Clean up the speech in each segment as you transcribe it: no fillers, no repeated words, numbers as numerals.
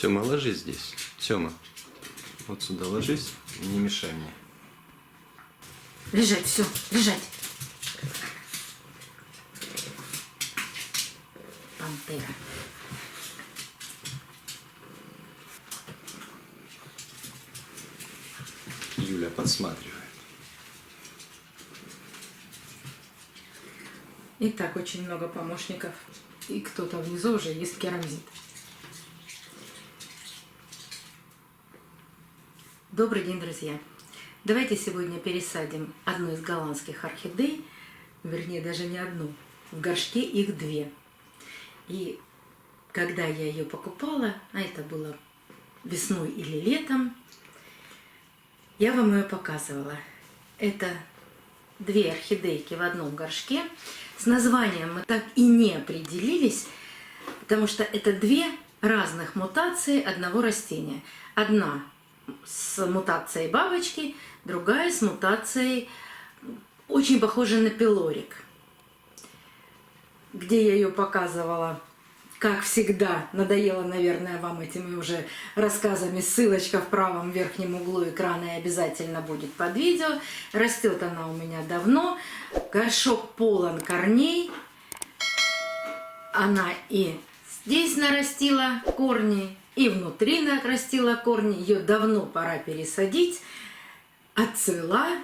Тёма, ложись здесь. Тёма, вот сюда ложись и не мешай мне. Лежать, все, лежать. Пантера. Юля подсматривает. И так очень много помощников. И кто-то внизу уже ест керамзит. Добрый день, друзья! Давайте сегодня пересадим одну из голландских орхидей, вернее даже не одну, в горшке их две. И когда я ее покупала, а это было весной или летом, я вам ее показывала. Это две орхидейки в одном горшке. С названием мы так и не определились, потому что это две разных мутации одного растения. Одна с мутацией бабочки, другая с мутацией очень похожей на пилорик. Где я ее показывала, как всегда, надоело, наверное, вам этими уже рассказами. Ссылочка в правом верхнем углу экрана и обязательно будет под видео. Растет она у меня давно. Горшок полон корней. Она и здесь нарастила корни, и внутри нарастила корни. Ее давно пора пересадить. Отцвела,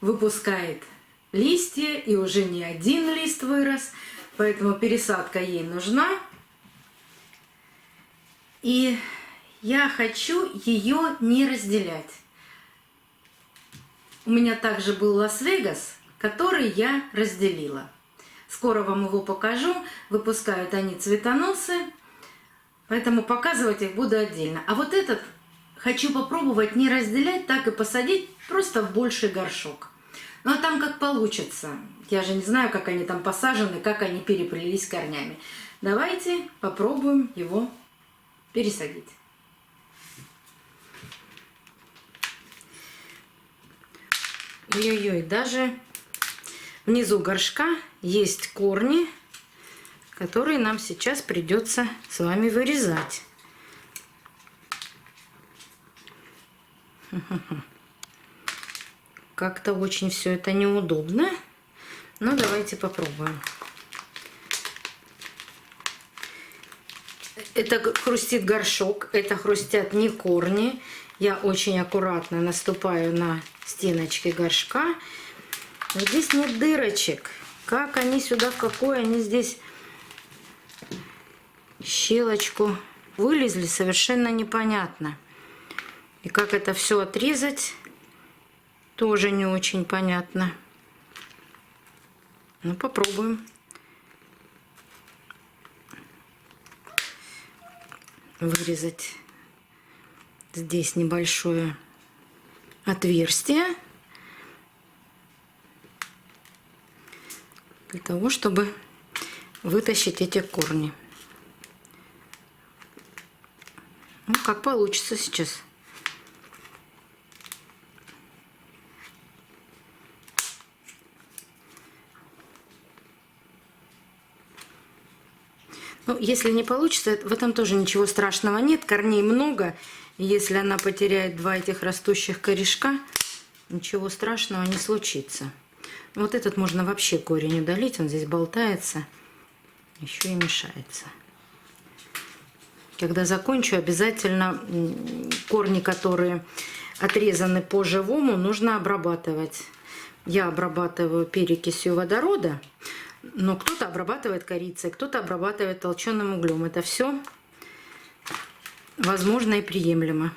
выпускает листья, и уже не один лист вырос. Поэтому пересадка ей нужна. И я хочу ее не разделять. У меня также был Лас-Вегас, который я разделила. Скоро вам его покажу. Выпускают они цветоносы, поэтому показывать их буду отдельно. А вот этот хочу попробовать не разделять, так и посадить просто в больший горшок. Ну а там как получится. Я же не знаю, как они там посажены, как они переплелись корнями. Давайте попробуем его пересадить. Ой-ой-ой, даже внизу горшка есть корни, которые нам сейчас придется с вами вырезать. Как-то очень все это неудобно, но давайте попробуем. Это хрустит горшок, это хрустят не корни. Я очень аккуратно наступаю на стеночки горшка. Но здесь нет дырочек. Как они сюда, в какую они здесь щелочку вылезли, совершенно непонятно. И как это все отрезать, тоже не очень понятно. Ну, попробуем. Вырезать здесь небольшое отверстие для того, чтобы вытащить эти корни. Ну, как получится сейчас. Ну, если не получится, в этом тоже ничего страшного нет. Корней много. И если она потеряет два этих растущих корешка, ничего страшного не случится. Вот этот можно вообще корень удалить. Он здесь болтается. Еще и мешается. Когда закончу, обязательно корни, которые отрезаны по-живому, нужно обрабатывать. Я обрабатываю перекисью водорода. Но кто-то обрабатывает корицей, кто-то обрабатывает толченым углем. Это все возможно и приемлемо.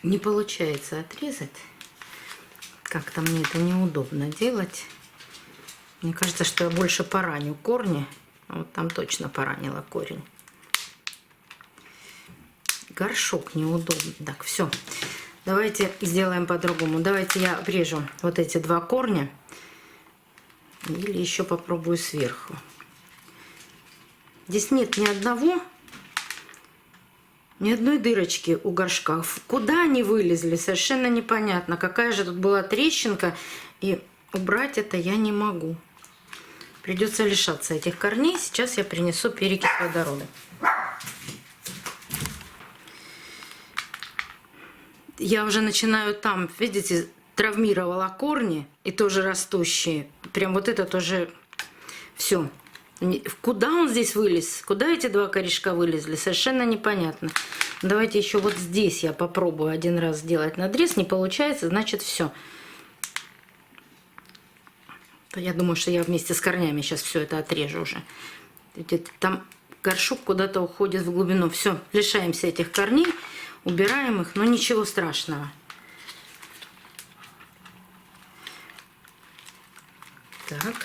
Не получается отрезать. Как-то мне это неудобно делать. Мне кажется, что я больше пораню корни. Вот там точно поранила корень. Горшок неудобно. Так, все. Давайте сделаем по-другому. Давайте я обрежу вот эти два корня. Или еще попробую сверху. Здесь нет ни одной дырочки у горшка. Куда они вылезли, совершенно непонятно. Какая же тут была трещинка. И убрать это я не могу. Придется лишаться этих корней. Сейчас я принесу перекись водорода. Я уже начинаю там, видите, травмировала корни и тоже растущие. Прям вот это тоже все. Куда он здесь вылез? Куда эти два корешка вылезли? Совершенно непонятно. Давайте еще вот здесь я попробую один раз сделать надрез. Не получается, значит все. Я думаю, что я вместе с корнями сейчас все это отрежу уже. Видите, там горшок куда-то уходит в глубину. Все, лишаемся этих корней, убираем их, но ничего страшного. Так.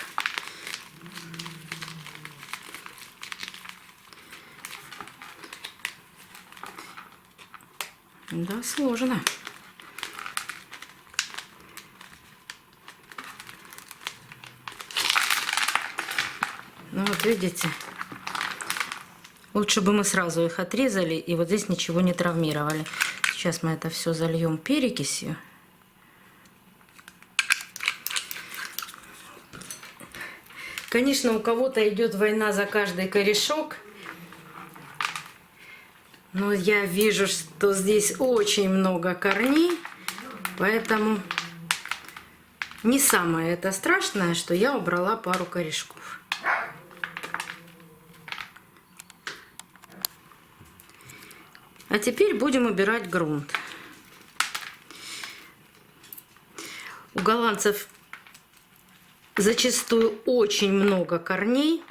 Да, сложно. Ну вот видите, лучше бы мы сразу их отрезали и вот здесь ничего не травмировали. Сейчас мы это все зальем перекисью. Конечно, у кого-то идет война за каждый корешок. Но я вижу, что здесь очень много корней, поэтому не самое это страшное, что я убрала пару корешков. А теперь будем убирать грунт. У голландцев зачастую очень много корней.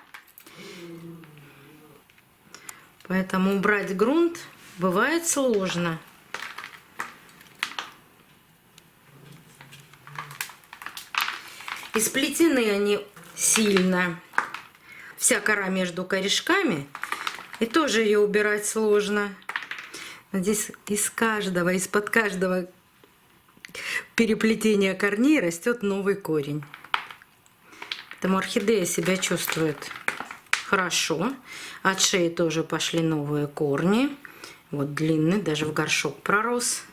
Поэтому убрать грунт бывает сложно. И сплетены они сильно. Вся кора между корешками. И тоже ее убирать сложно. Но здесь из-под каждого переплетения корней растет новый корень. Поэтому орхидея себя чувствует хорошо. От шеи тоже пошли новые корни. Вот длинный, даже в горшок пророс.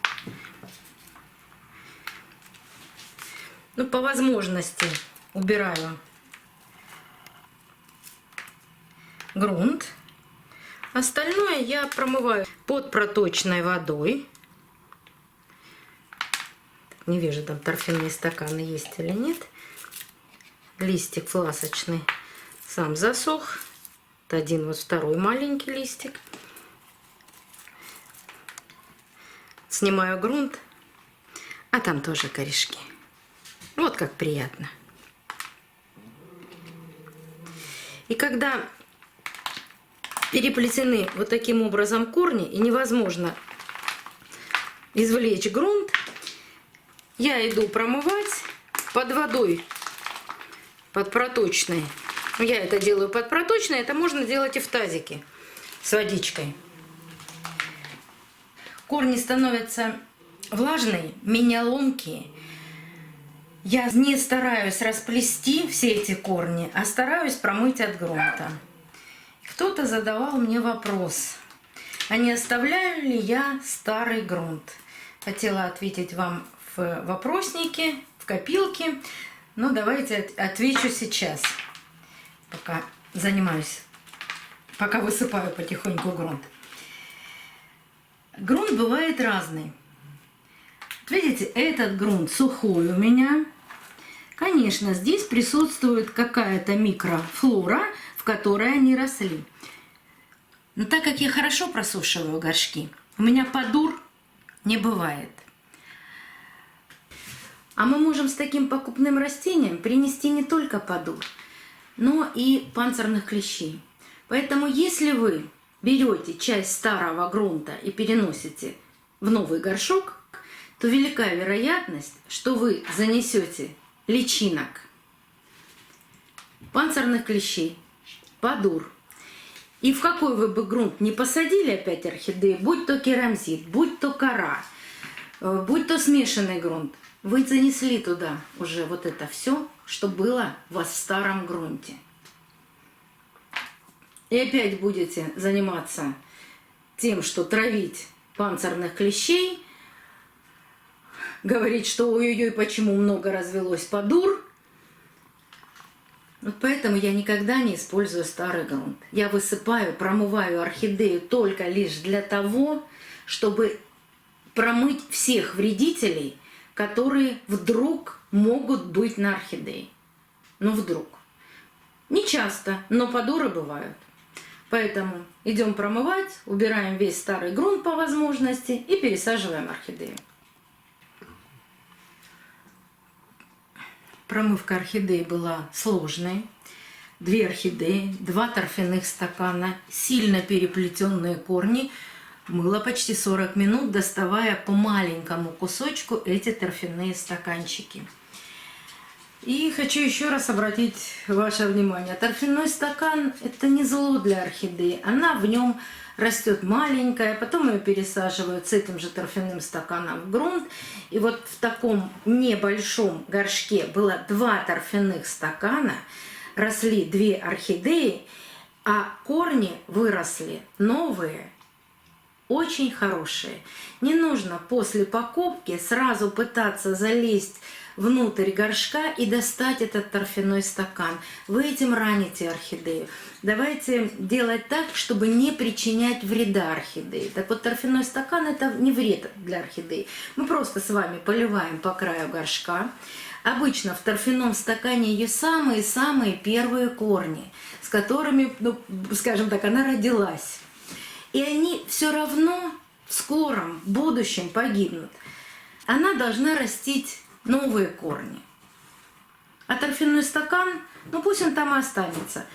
Ну, по возможности убираю грунт. Остальное я промываю под проточной водой. Не вижу, там торфяные стаканы есть или нет. Листик фласочный сам засох. Это один, вот второй маленький листик. Снимаю грунт, а там тоже корешки. Вот как приятно. И когда переплетены вот таким образом корни и невозможно извлечь грунт, я иду промывать под водой, под проточной. Я это делаю под проточной, это можно делать и в тазике с водичкой. Корни становятся влажные, менее ломкие. Я не стараюсь расплести все эти корни, а стараюсь промыть от грунта. Кто-то задавал мне вопрос, а не оставляю ли я старый грунт? Хотела ответить вам в вопроснике, в копилке, но давайте отвечу сейчас, пока занимаюсь, пока высыпаю потихоньку грунт. Грунт бывает разный. Видите, этот грунт сухой у меня. Конечно, здесь присутствует какая-то микрофлора, в которой они росли. Но так как я хорошо просушиваю горшки, у меня подур не бывает. А мы можем с таким покупным растением принести не только подур, но и панцирных клещей. Поэтому если вы берете часть старого грунта и переносите в новый горшок, то велика вероятность, что вы занесете личинок, панцирных клещей, подур. И в какой вы бы грунт не посадили опять орхидеи, будь то керамзит, будь то кора, будь то смешанный грунт, вы занесли туда уже вот это все, что было у вас в старом грунте. И опять будете заниматься тем, что травить панцирных клещей, говорить, что ой-ой-ой, почему много развелось подур, Вот поэтому я никогда не использую старый грунт. Я высыпаю, промываю орхидею только лишь для того, чтобы промыть всех вредителей, которые вдруг могут быть на орхидее. Ну, вдруг. Не часто, но подуры бывают. Поэтому идем промывать, убираем весь старый грунт по возможности и пересаживаем орхидею. Промывка орхидеи была сложной. 2 орхидеи, 2 торфяных стакана, сильно переплетенные корни. Мыла почти 40 минут, доставая по маленькому кусочку эти торфяные стаканчики. И хочу еще раз обратить ваше внимание. Торфяной стакан – это не зло для орхидеи. Она в нем растет маленькая, потом ее пересаживают с этим же торфяным стаканом в грунт. И вот в таком небольшом горшке было 2 торфяных стакана, росли 2 орхидеи, а корни выросли новые, очень хорошие. Не нужно после покупки сразу пытаться залезть внутрь горшка и достать этот торфяной стакан. Вы этим раните орхидею. Давайте делать так, чтобы не причинять вреда орхидеи. Так вот, торфяной стакан – это не вред для орхидеи. Мы просто с вами поливаем по краю горшка. Обычно в торфяном стакане ее самые-самые первые корни, с которыми, ну, скажем так, она родилась. И они все равно в скором будущем погибнут. Она должна растить новые корни. А торфяной стакан, ну пусть он там и останется.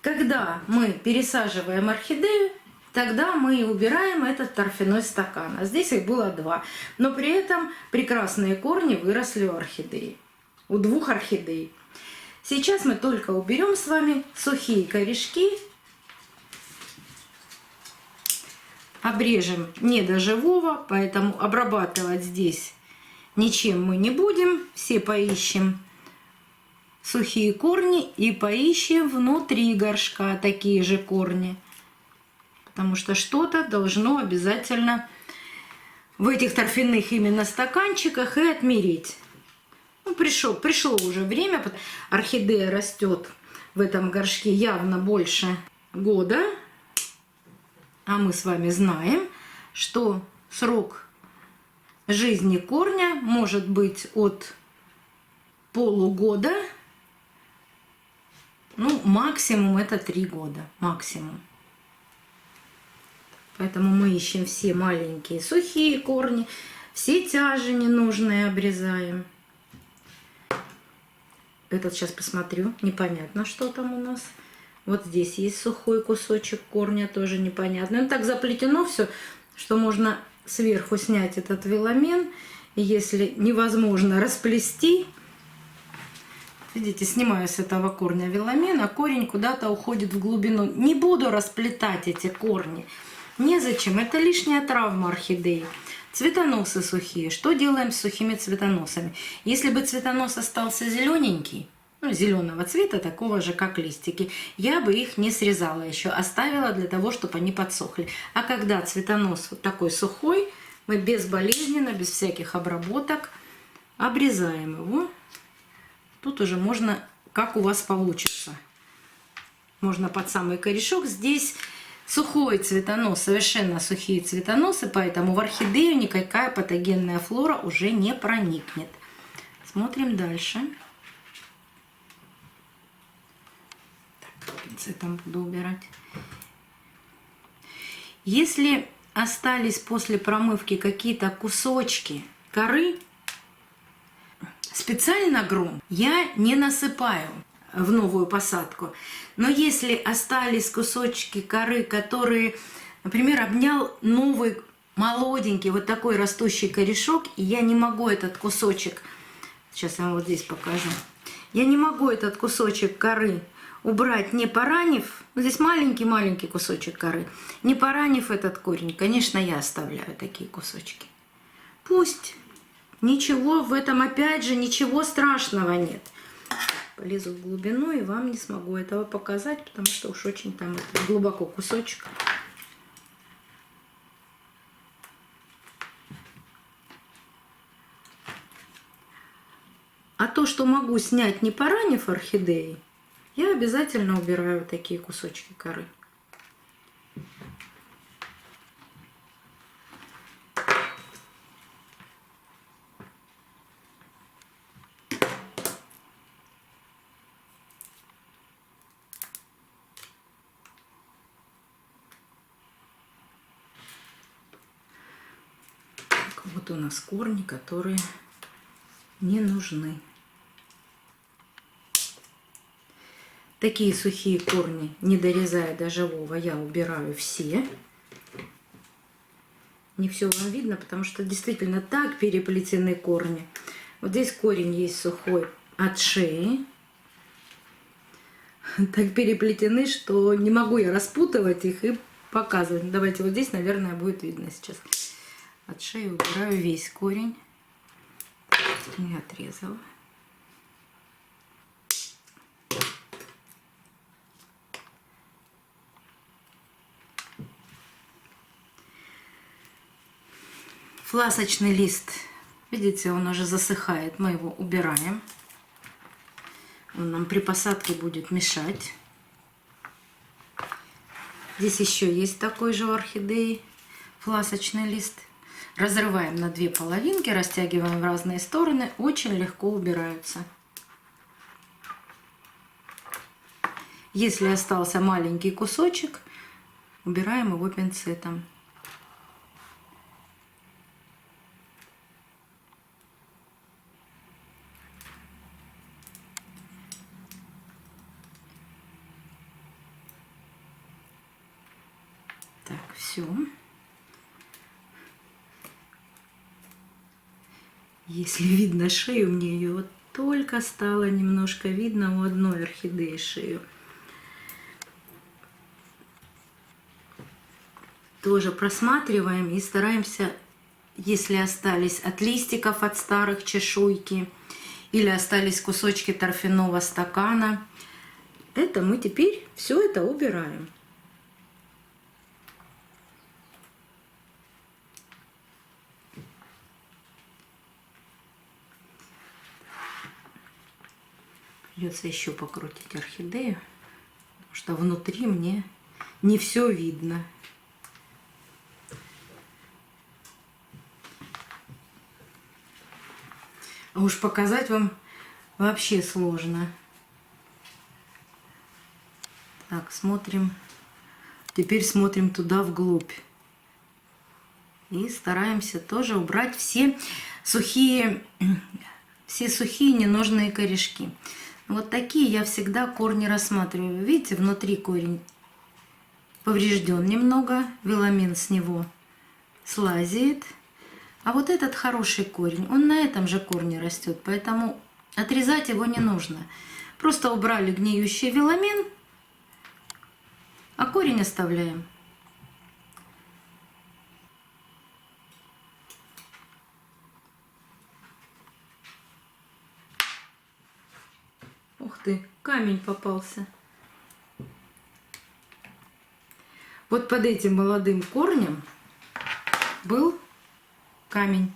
Когда мы пересаживаем орхидею, тогда мы убираем этот торфяной стакан. А здесь их было 2. Но при этом прекрасные корни выросли у орхидеи. У 2 орхидей. Сейчас мы только уберем с вами сухие корешки. Обрежем не до живого, поэтому обрабатывать здесь ничем мы не будем. Все поищем сухие корни и поищем внутри горшка такие же корни. Потому что что-то должно обязательно в этих торфяных именно стаканчиках и отмереть. Ну, пришло уже время. Орхидея растет в этом горшке явно больше года. А мы с вами знаем, что срок жизни корня может быть от полугода, ну, максимум это 3 года, максимум. Поэтому мы ищем все маленькие сухие корни, все тяжи ненужные обрезаем. Этот сейчас посмотрю, непонятно, что там у нас. Вот здесь есть сухой кусочек корня, тоже непонятно. Ну, так заплетено все, что можно сверху снять этот веломен. И если невозможно расплести, видите, снимаю с этого корня веломен, а корень куда-то уходит в глубину. Не буду расплетать эти корни. Незачем, это лишняя травма орхидеи. Цветоносы сухие. Что делаем с сухими цветоносами? Если бы цветонос остался зелененький, ну, зеленого цвета, такого же, как листики, я бы их не срезала еще, оставила для того, чтобы они подсохли. А когда цветонос вот такой сухой, мы безболезненно, без всяких обработок обрезаем его. Тут уже можно, как у вас получится. Можно под самый корешок. Здесь сухой цветонос, совершенно сухие цветоносы, поэтому в орхидею никакая патогенная флора уже не проникнет. Смотрим дальше. Пинцетом буду убирать. Если остались после промывки какие-то кусочки коры, специально грунт я не насыпаю в новую посадку. Но если остались кусочки коры, которые, например, обнял новый молоденький вот такой растущий корешок, и я не могу этот кусочек, сейчас я вам вот здесь покажу, я не могу этот кусочек коры убрать, не поранив, здесь маленький-маленький кусочек коры, не поранив этот корень, конечно, я оставляю такие кусочки. Пусть. Ничего в этом, опять же, ничего страшного нет. Полезу в глубину и вам не смогу этого показать, потому что уж очень там глубоко кусочек. А то, что могу снять, не поранив орхидеи, обязательно убираю вот такие кусочки коры. Так, вот у нас корни, которые не нужны. Такие сухие корни, не дорезая до живого, я убираю все. Не все вам видно, потому что действительно так переплетены корни. Вот здесь корень есть сухой от шеи. Так переплетены, что не могу я распутывать их и показывать. Давайте вот здесь, наверное, будет видно сейчас. От шеи убираю весь корень. Не отрезала. Фласочный лист, видите, он уже засыхает, мы его убираем. Он нам при посадке будет мешать. Здесь еще есть такой же у орхидеи фласочный лист. Разрываем на две половинки, растягиваем в разные стороны, очень легко убираются. Если остался маленький кусочек, убираем его пинцетом. Так, все. Если видно шею, мне ее вот только стало немножко видно у одной орхидеи шею. Тоже просматриваем и стараемся, если остались от листиков, от старых чешуйки, или остались кусочки торфяного стакана, это мы теперь все это убираем. Придется еще покрутить орхидею, потому что внутри мне не все видно. А уж показать вам вообще сложно. Так, смотрим. Теперь смотрим туда вглубь. И стараемся тоже убрать все сухие ненужные корешки. Вот такие я всегда корни рассматриваю. Видите, внутри корень поврежден немного, веломин с него слазит. А вот этот хороший корень, он на этом же корне растет, поэтому отрезать его не нужно. Просто убрали гниющий веломин, а корень оставляем. Ух ты, камень попался. Вот под этим молодым корнем был камень.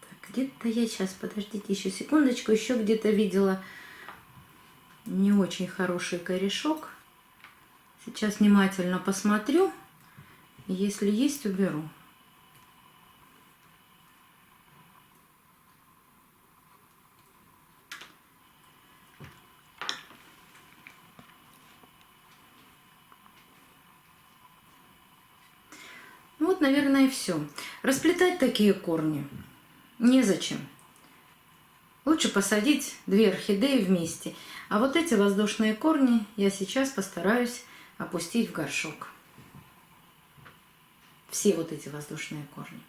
Так, где-то я сейчас, подождите еще секундочку, еще где-то видела не очень хороший корешок. Сейчас внимательно посмотрю, если есть, уберу. Вот, наверное, и все. Расплетать такие корни незачем. Лучше посадить две орхидеи вместе. А вот эти воздушные корни я сейчас постараюсь опустить в горшок. Все вот эти воздушные корни.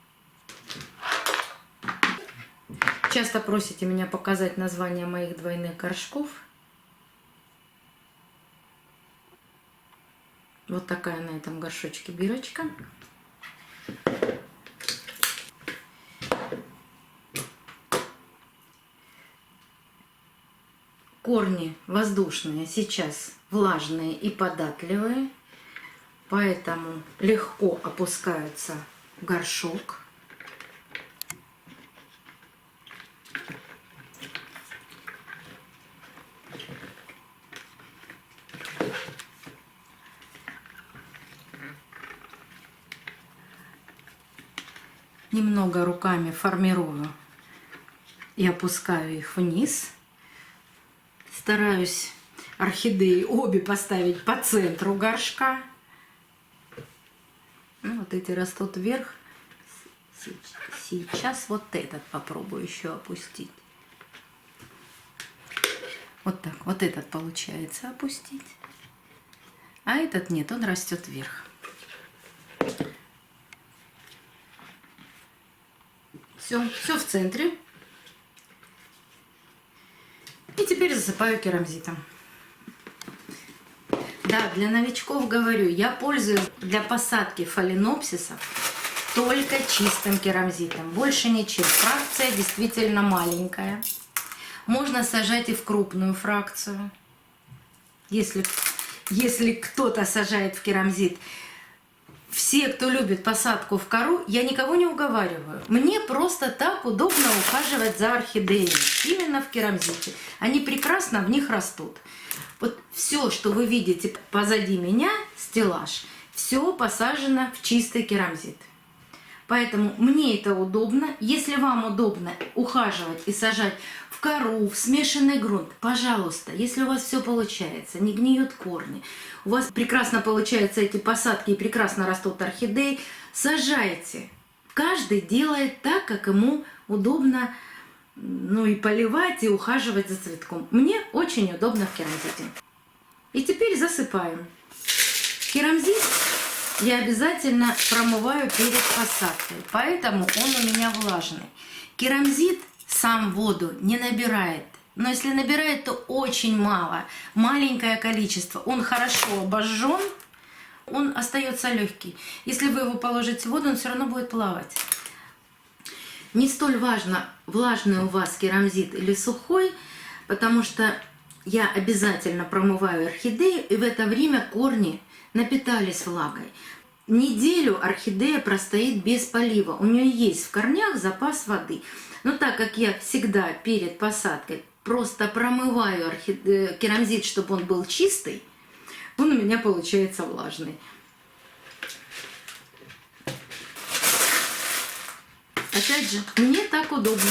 Часто просите меня показать названия моих двойных горшков. Вот такая на этом горшочке бирочка. Корни воздушные сейчас влажные и податливые. поэтому легко опускаются в горшок. Немного руками формирую и опускаю их вниз. Стараюсь орхидеи обе поставить по центру горшка. Ну, вот эти растут вверх. Сейчас вот этот попробую еще опустить. Вот так. Вот этот получается опустить. А этот нет, он растет вверх. Все в центре. И теперь засыпаю керамзитом. Да, для новичков говорю, я пользуюсь для посадки фаленопсисов только чистым керамзитом. Больше ничем. Фракция действительно маленькая. Можно сажать и в крупную фракцию. Если кто-то сажает в керамзит, все, кто любит посадку в кору, я никого не уговариваю. Мне просто так удобно ухаживать за орхидеями. Именно в керамзите. Они прекрасно в них растут. Вот все, что вы видите позади меня, стеллаж, все посажено в чистый керамзит. Поэтому мне это удобно. Если вам удобно ухаживать и сажать в кору, в смешанный грунт, пожалуйста, если у вас все получается, не гниют корни, у вас прекрасно получаются эти посадки и прекрасно растут орхидеи, сажайте. Каждый делает так, как ему удобно, ну и поливать, и ухаживать за цветком. Мне очень удобно в керамзите. И теперь засыпаем. Керамзит я обязательно промываю перед посадкой, поэтому он у меня влажный. Керамзит сам воду не набирает, но если набирает, то очень мало, маленькое количество. Он хорошо обожжен, он остается легкий. Если вы его положите в воду, он все равно будет плавать. Не столь важно, влажный у вас керамзит или сухой, потому что я обязательно промываю орхидею, и в это время корни напитались влагой. Неделю орхидея простоит без полива. У нее есть в корнях запас воды. Но так как я всегда перед посадкой просто промываю керамзит, чтобы он был чистый, он у меня получается влажный. Опять же, мне так удобно.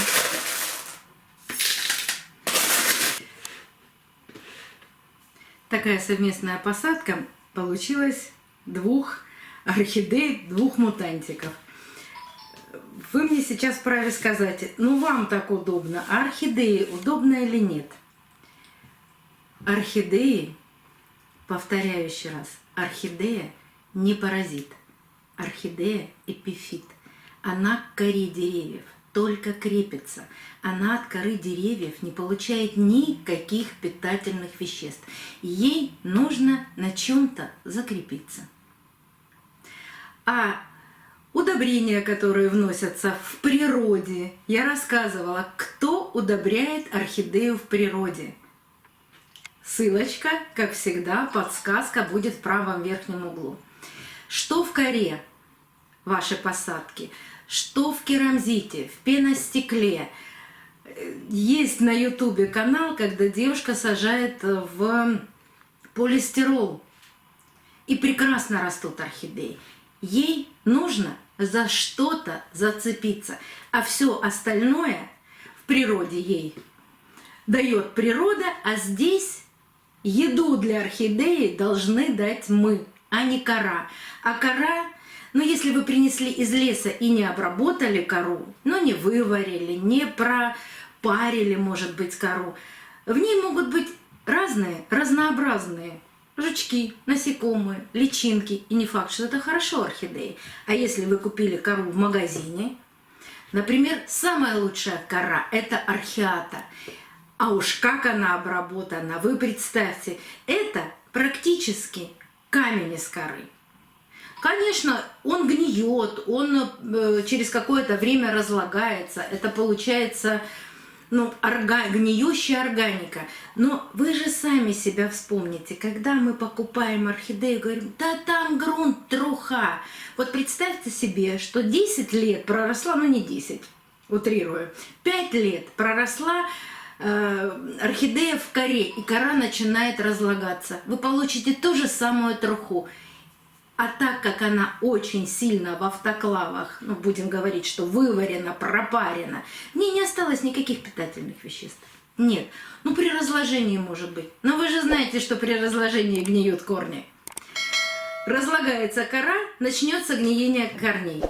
Такая совместная посадка получилась двух орхидей, двух мутантиков. Вы мне сейчас вправе сказать, ну вам так удобно, а орхидеи удобно или нет? Орхидеи, повторяю еще раз, орхидея не паразит, орхидея эпифит. Она к коре деревьев только крепится. Она от коры деревьев не получает никаких питательных веществ. Ей нужно на чем-то закрепиться. А удобрения, которые вносятся в природе, я рассказывала, кто удобряет орхидею в природе. Ссылочка, как всегда, подсказка будет в правом верхнем углу. Что в коре вашей посадки, что в керамзите, в пеностекле. Есть на ютубе канал, когда девушка сажает в полистирол. И прекрасно растут орхидеи. Ей нужно за что-то зацепиться. А все остальное в природе ей дает природа, а здесь еду для орхидеи должны дать мы, а не кора. А кора, ну если вы принесли из леса и не обработали кору, ну не выварили, не пропарили, может быть, кору, в ней могут быть разные, разнообразные жучки, насекомые, личинки. И не факт, что это хорошо орхидеи. А если вы купили кору в магазине, например, самая лучшая кора – это орхиата. А уж как она обработана, вы представьте, это практически камень из коры. Конечно, он гниет, он через какое-то время разлагается. Это получается ну, гниющая органика. Но вы же сами себя вспомните, когда мы покупаем орхидею, говорим, да там грунт труха. Вот представьте себе, что 10 лет проросла, ну не 10, утрирую, 5 лет проросла орхидея в коре, и кора начинает разлагаться. Вы получите ту же самую труху. А так как она очень сильно в автоклавах, ну, будем говорить, что выварена, пропарена, в ней не осталось никаких питательных веществ. Нет. Ну, при разложении, может быть. Но вы же знаете, что при разложении гниют корни. Разлагается кора, начнется гниение корней.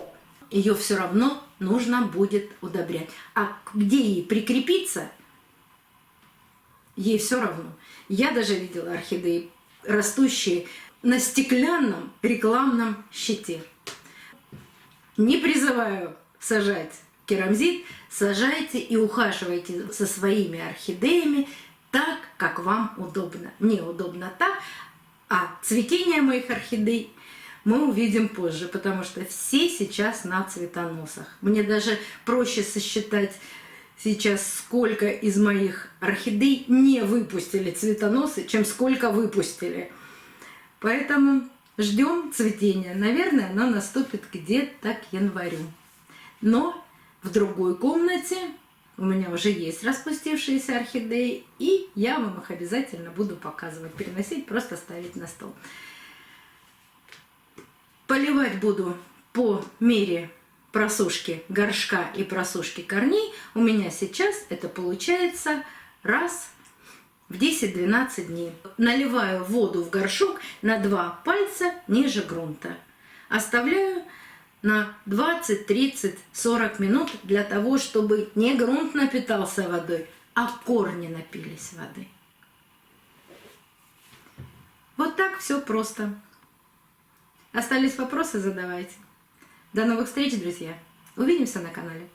Ее все равно нужно будет удобрять. А где ей прикрепиться, ей все равно. Я даже видела орхидеи, растущие на стеклянном рекламном щите. Не призываю сажать керамзит, сажайте и ухаживайте со своими орхидеями так, как вам удобно. Мне удобно так, а цветение моих орхидей мы увидим позже, потому что все сейчас на цветоносах. Мне даже проще сосчитать сейчас, сколько из моих орхидей не выпустили цветоносы, чем сколько выпустили. Поэтому ждем цветения. Наверное, оно наступит где-то к январю. Но в другой комнате у меня уже есть распустившиеся орхидеи, и я вам их обязательно буду показывать, переносить, просто ставить на стол. Поливать буду по мере просушки горшка и просушки корней. У меня сейчас это получается раз в 10-12 дней. Наливаю воду в горшок на 2 пальца ниже грунта. Оставляю на 20, 30, 40 минут для того, чтобы не грунт напитался водой, а корни напились воды. Вот так все просто. Остались вопросы, задавайте. До новых встреч, друзья. Увидимся на канале.